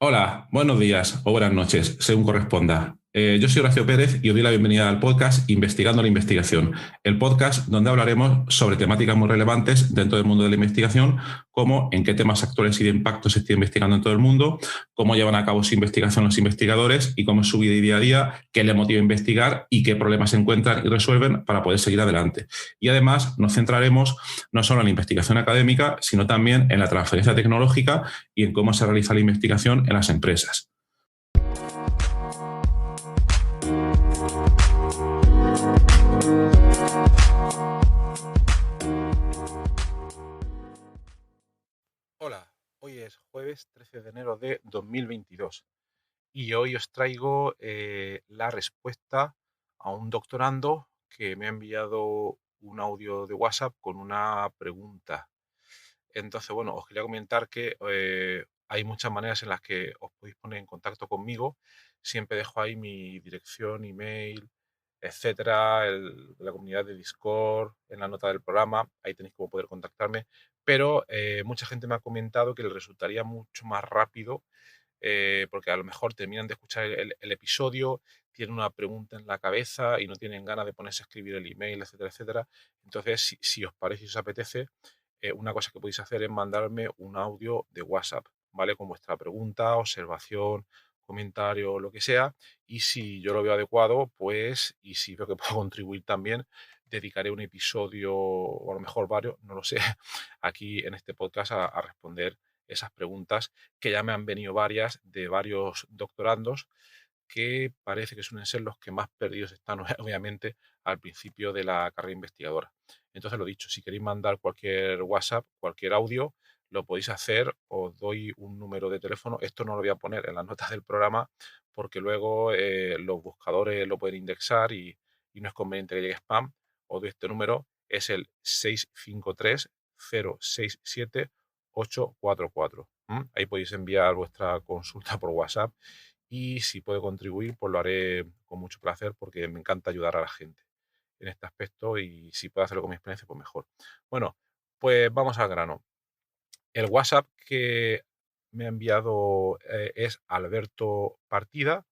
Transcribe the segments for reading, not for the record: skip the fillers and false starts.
Hola, buenos días o buenas noches, según corresponda. Yo soy Horacio Pérez y os doy la bienvenida al podcast Investigando la Investigación, el podcast donde hablaremos sobre temáticas muy relevantes dentro del mundo de la investigación, como en qué temas actuales y de impacto se está investigando en todo el mundo, cómo llevan a cabo su investigación los investigadores y cómo es su vida y día a día, qué les motiva a investigar y qué problemas encuentran y resuelven para poder seguir adelante. Y además nos centraremos no solo en la investigación académica, sino también en la transferencia tecnológica y en cómo se realiza la investigación en las empresas. Hola, hoy es jueves 13 de enero de 2022 y hoy os traigo la respuesta a un doctorando que me ha enviado un audio de WhatsApp con una pregunta. Entonces, bueno, os quería comentar que hay muchas maneras en las que os podéis poner en contacto conmigo. Siempre dejo ahí mi dirección, email, etcétera, la comunidad de Discord, en la nota del programa. Ahí tenéis cómo poder contactarme. Pero mucha gente me ha comentado que les resultaría mucho más rápido porque a lo mejor terminan de escuchar el episodio, tienen una pregunta en la cabeza y no tienen ganas de ponerse a escribir el email, etcétera, etcétera. Entonces, si os parece y os apetece, una cosa que podéis hacer es mandarme un audio de WhatsApp, ¿vale? Con vuestra pregunta, observación, comentario, lo que sea. Y si yo lo veo adecuado, pues, y si veo que puedo contribuir también, dedicaré un episodio, o a lo mejor varios, no lo sé, aquí en este podcast a responder esas preguntas que ya me han venido varias de varios doctorandos que parece que suelen ser los que más perdidos están, obviamente, al principio de la carrera investigadora. Entonces, lo dicho, si queréis mandar cualquier WhatsApp, cualquier audio, lo podéis hacer, os doy un número de teléfono. Esto no lo voy a poner en las notas del programa porque luego los buscadores lo pueden indexar y no es conveniente que llegue spam. Os doy este número, es el 653 067 844. Ahí podéis enviar vuestra consulta por WhatsApp y si puedo contribuir, pues lo haré con mucho placer porque me encanta ayudar a la gente en este aspecto y si puedo hacerlo con mi experiencia, pues mejor. Bueno, pues vamos al grano. El WhatsApp que me ha enviado es Alberto Partida,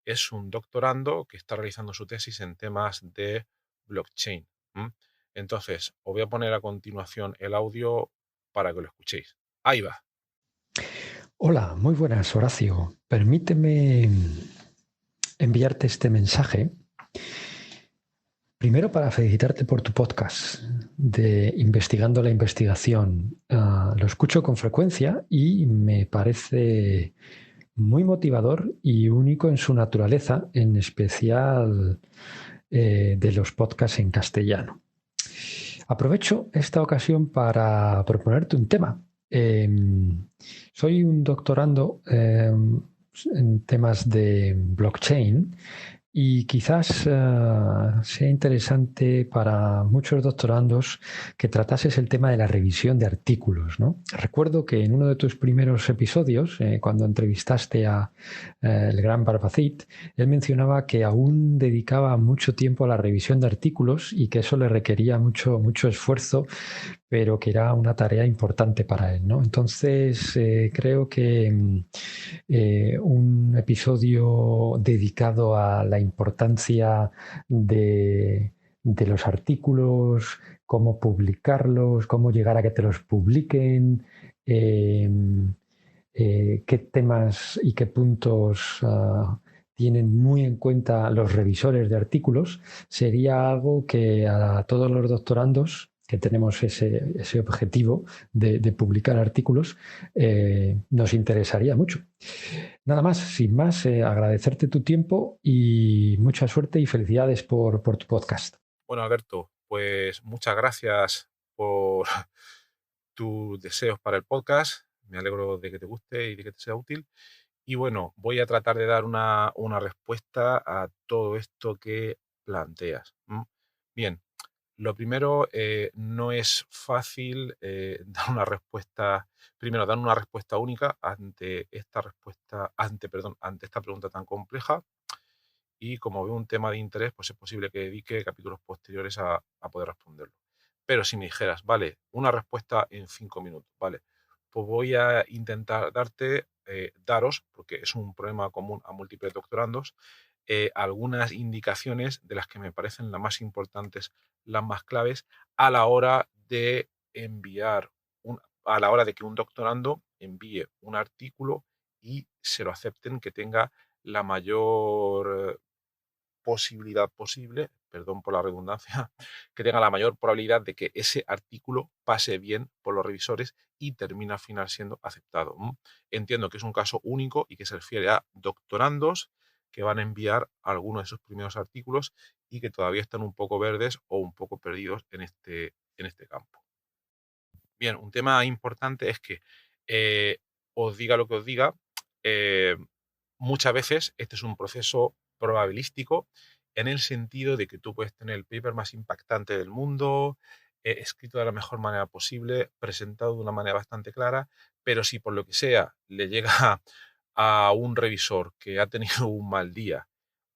es un doctorando que está realizando su tesis en temas de blockchain. Entonces, os voy a poner a continuación el audio para que lo escuchéis. Ahí va. Hola, muy buenas, Horacio. Permíteme enviarte este mensaje. Primero para felicitarte por tu podcast de Investigando la Investigación. Lo escucho con frecuencia y me parece muy motivador y único en su naturaleza, en especial de los podcasts en castellano. Aprovecho esta ocasión para proponerte un tema. Soy un doctorando en temas de blockchain y quizás sea interesante para muchos doctorandos que tratases el tema de la revisión de artículos, ¿no? Recuerdo que en uno de tus primeros episodios, cuando entrevistaste a el gran Barbacid, él mencionaba que aún dedicaba mucho tiempo a la revisión de artículos y que eso le requería mucho esfuerzo, pero que era una tarea importante para él, ¿no? Entonces, creo que un episodio dedicado a la importancia de los artículos, cómo publicarlos, cómo llegar a que te los publiquen, eh, qué temas y qué puntos tienen muy en cuenta los revisores de artículos, sería algo que a todos los doctorandos que tenemos ese objetivo de publicar artículos, nos interesaría mucho. Nada más, sin más, agradecerte tu tiempo y mucha suerte y felicidades por tu podcast. Bueno, Alberto, pues muchas gracias por tus deseos para el podcast. Me alegro de que te guste y de que te sea útil. Y bueno, voy a tratar de dar una respuesta a todo esto que planteas. Bien, lo primero, no es fácil dar una respuesta, primero, dar una respuesta única ante esta respuesta, ante esta pregunta tan compleja. Y como veo un tema de interés, pues es posible que dedique capítulos posteriores a poder responderlo. Pero si me dijeras, vale, una respuesta en 5 minutos, vale, pues voy a intentar darte daros, porque es un problema común a múltiples doctorandos, algunas indicaciones de las que me parecen las más importantes, las más claves, a la hora de enviar, a la hora de que un doctorando envíe un artículo y se lo acepten, que tenga la mayor posibilidad posible, perdón por la redundancia, que tenga la mayor probabilidad de que ese artículo pase bien por los revisores y termine al final siendo aceptado. Entiendo que es un caso único y que se refiere a doctorandos que van a enviar algunos de sus primeros artículos y que todavía están un poco verdes o un poco perdidos en este campo. Bien, un tema importante es que os diga lo que os diga, eh, muchas veces este es un proceso probabilístico en el sentido de que tú puedes tener el paper más impactante del mundo, escrito de la mejor manera posible, presentado de una manera bastante clara, pero si por lo que sea le llega a un revisor que ha tenido un mal día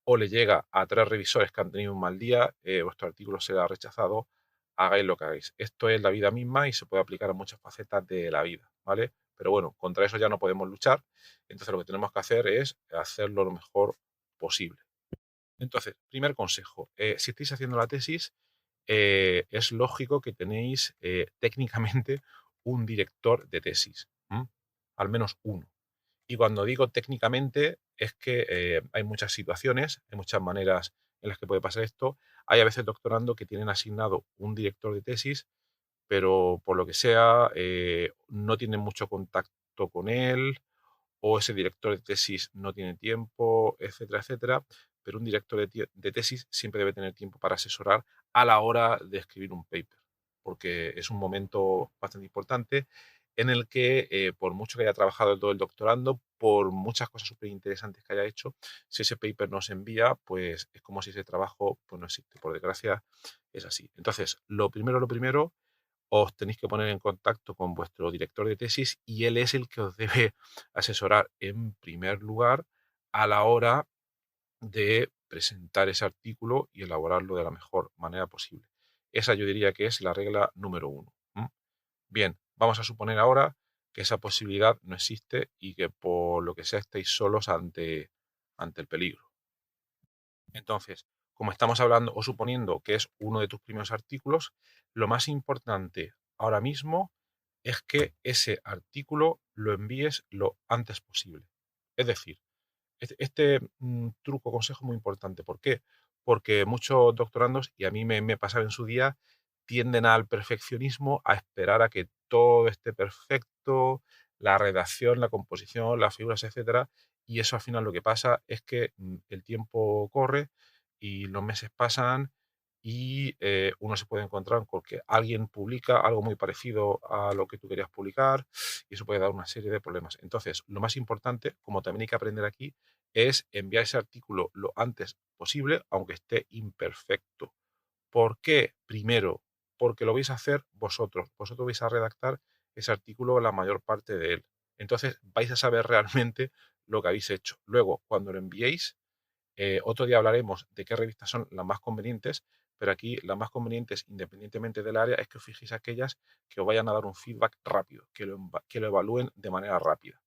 o le llega a 3 revisores que han tenido un mal día, vuestro artículo será rechazado, hagáis lo que hagáis. Esto es la vida misma y se puede aplicar a muchas facetas de la vida, ¿vale? Pero bueno, contra eso ya no podemos luchar, entonces lo que tenemos que hacer es hacerlo lo mejor posible. Entonces, primer consejo, si estáis haciendo la tesis, es lógico que tenéis técnicamente un director de tesis, al menos uno. Y cuando digo técnicamente es que hay muchas situaciones, hay muchas maneras en las que puede pasar esto. Hay a veces doctorando que tienen asignado un director de tesis, pero por lo que sea no tienen mucho contacto con él, o ese director de tesis no tiene tiempo, etcétera, etcétera. Pero un director de tesis siempre debe tener tiempo para asesorar a la hora de escribir un paper, porque es un momento bastante importante en el que, por mucho que haya trabajado todo el doctorando, por muchas cosas súper interesantes que haya hecho, si ese paper no se envía, pues es como si ese trabajo pues, no existe. Por desgracia, es así. Entonces, lo primero, os tenéis que poner en contacto con vuestro director de tesis y él es el que os debe asesorar en primer lugar a la hora de presentar ese artículo y elaborarlo de la mejor manera posible. Esa yo diría que es la regla número 1. Bien, vamos a suponer ahora que esa posibilidad no existe y que por lo que sea estáis solos ante el peligro. Entonces, como estamos hablando o suponiendo que es uno de tus primeros artículos, lo más importante ahora mismo es que ese artículo lo envíes lo antes posible. Es decir, este truco, consejo muy importante. ¿Por qué? Porque muchos doctorandos, y a mí me pasaba en su día, tienden al perfeccionismo, a esperar a que todo esté perfecto, la redacción, la composición, las figuras, etcétera, y eso al final lo que pasa es que el tiempo corre y los meses pasan y uno se puede encontrar con que alguien publica algo muy parecido a lo que tú querías publicar y eso puede dar una serie de problemas. Entonces, lo más importante, como también hay que aprender aquí, es enviar ese artículo lo antes posible, aunque esté imperfecto. ¿Por qué? Primero, porque lo vais a hacer vosotros. Vosotros vais a redactar ese artículo la mayor parte de él. Entonces vais a saber realmente lo que habéis hecho. Luego, cuando lo enviéis, otro día hablaremos de qué revistas son las más convenientes, pero aquí las más convenientes, independientemente del área, es que os fijéis aquellas que os vayan a dar un feedback rápido, que lo evalúen de manera rápida,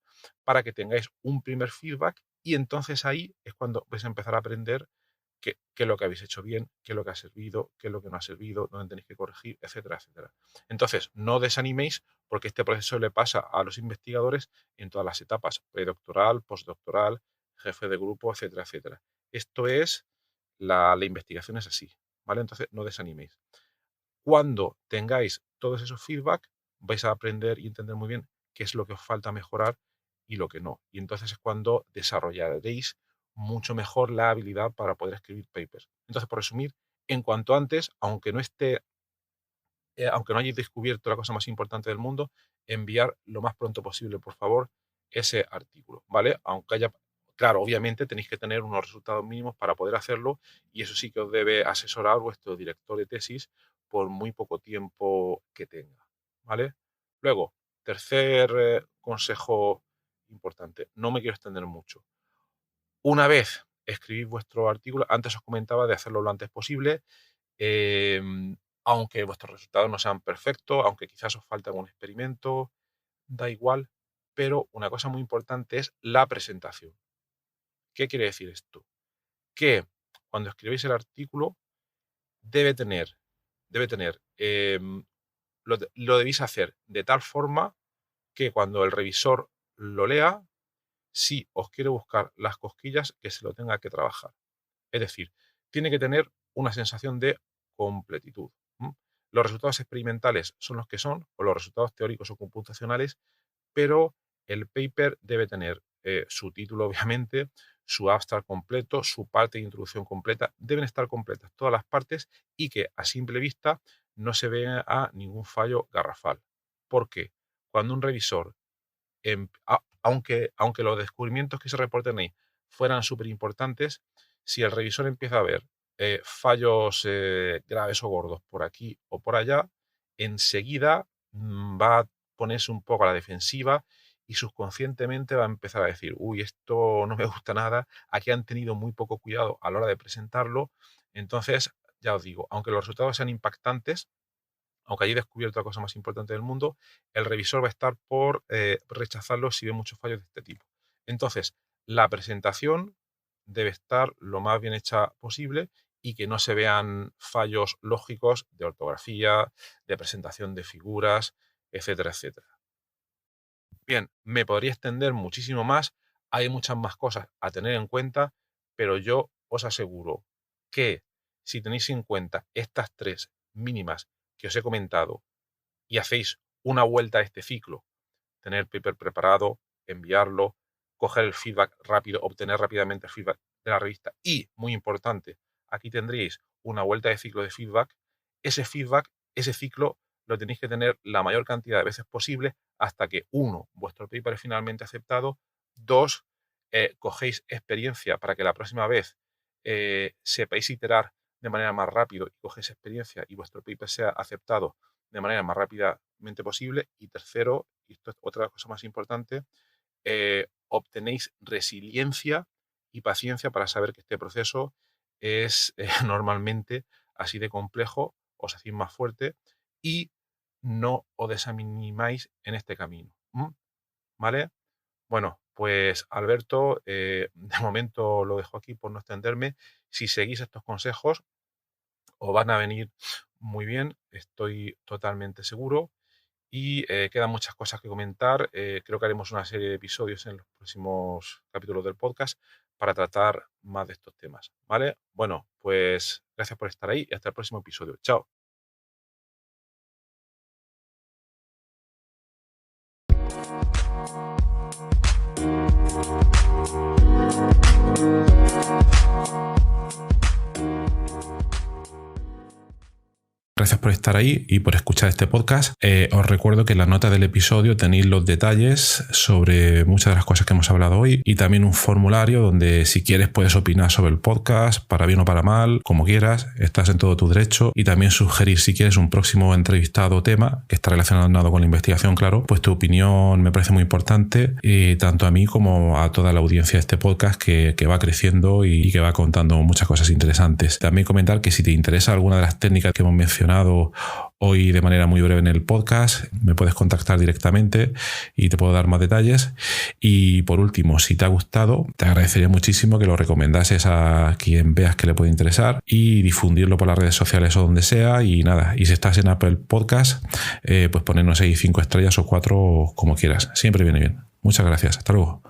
para que tengáis un primer feedback y entonces ahí es cuando vais a empezar a aprender qué es lo que habéis hecho bien, qué es lo que ha servido, qué es lo que no ha servido, dónde tenéis que corregir, etcétera, etcétera. Entonces, no desaniméis porque este proceso le pasa a los investigadores en todas las etapas, predoctoral, postdoctoral, jefe de grupo, etcétera, etcétera. Esto es, la investigación es así, ¿vale? Entonces, no desaniméis. Cuando tengáis todos esos feedback, vais a aprender y entender muy bien qué es lo que os falta mejorar y lo que no. Y entonces es cuando desarrollaréis mucho mejor la habilidad para poder escribir papers. Entonces, por resumir, en cuanto antes, aunque no hayáis descubierto la cosa más importante del mundo, enviar lo más pronto posible, por favor, ese artículo, ¿vale? Aunque haya, claro, obviamente tenéis que tener unos resultados mínimos para poder hacerlo y eso sí que os debe asesorar vuestro director de tesis por muy poco tiempo que tenga, ¿vale? Luego, tercer consejo importante, no me quiero extender mucho. Una vez escribís vuestro artículo, antes os comentaba de hacerlo lo antes posible, aunque vuestros resultados no sean perfectos, aunque quizás os falte algún experimento, da igual, pero una cosa muy importante es la presentación. ¿Qué quiere decir esto? Que cuando escribís el artículo lo debéis hacer de tal forma que cuando el revisor lo lea, si os quiere buscar las cosquillas, que se lo tenga que trabajar. Es decir, tiene que tener una sensación de completitud. Los resultados experimentales son los que son, o los resultados teóricos o computacionales, pero el paper debe tener su título, obviamente, su abstract completo, su parte de introducción completa. Deben estar completas todas las partes y que a simple vista no se vea a ningún fallo garrafal. ¿Por qué? Cuando un revisor, aunque los descubrimientos que se reporten ahí fueran súper importantes, si el revisor empieza a ver fallos graves o gordos por aquí o por allá, enseguida va a ponerse un poco a la defensiva y subconscientemente va a empezar a decir, uy, esto no me gusta nada, aquí han tenido muy poco cuidado a la hora de presentarlo. Entonces, ya os digo, aunque los resultados sean impactantes, aunque haya descubierto la cosa más importante del mundo, el revisor va a estar por rechazarlo si ve muchos fallos de este tipo. Entonces, la presentación debe estar lo más bien hecha posible y que no se vean fallos lógicos de ortografía, de presentación de figuras, etcétera, etcétera. Bien, me podría extender muchísimo más, hay muchas más cosas a tener en cuenta, pero yo os aseguro que si tenéis en cuenta estas 3 mínimas que os he comentado y hacéis una vuelta a este ciclo, tener el paper preparado, enviarlo, coger el feedback rápido, obtener rápidamente el feedback de la revista y, muy importante, aquí tendréis una vuelta de ciclo de feedback. Ese feedback, ese ciclo, lo tenéis que tener la mayor cantidad de veces posible hasta que, 1, vuestro paper es finalmente aceptado, 2, cogéis experiencia para que la próxima vez sepáis iterar de manera más rápido y cogéis experiencia y vuestro paper sea aceptado de manera más rápidamente posible. Y tercero, y esto es otra cosa más importante, obtenéis resiliencia y paciencia para saber que este proceso es normalmente así de complejo, os hacéis más fuerte y no os desanimáis en este camino. ¿Vale? Bueno, pues Alberto, de momento lo dejo aquí por no extenderme. Si seguís estos consejos, os van a venir muy bien, estoy totalmente seguro. Y quedan muchas cosas que comentar. Creo que haremos una serie de episodios en los próximos capítulos del podcast para tratar más de estos temas. ¿Vale? Bueno, pues gracias por estar ahí y hasta el próximo episodio. Chao. Gracias por estar ahí y por escuchar este podcast. Os recuerdo que en las notas del episodio tenéis los detalles sobre muchas de las cosas que hemos hablado hoy y también un formulario donde si quieres puedes opinar sobre el podcast, para bien o para mal, como quieras, estás en todo tu derecho, y también sugerir si quieres un próximo entrevistado o tema que está relacionado con la investigación, claro, pues tu opinión me parece muy importante, tanto a mí como a toda la audiencia de este podcast que va creciendo y que va contando muchas cosas interesantes. También comentar que si te interesa alguna de las técnicas que hemos mencionado hoy de manera muy breve en el podcast, me puedes contactar directamente y te puedo dar más detalles. Y por último, si te ha gustado, te agradecería muchísimo que lo recomendases a quien veas que le puede interesar y difundirlo por las redes sociales o donde sea. Y nada, y si estás en Apple Podcast, pues ponernos ahí 5 estrellas o 4 como quieras, siempre viene bien. Muchas gracias, hasta luego.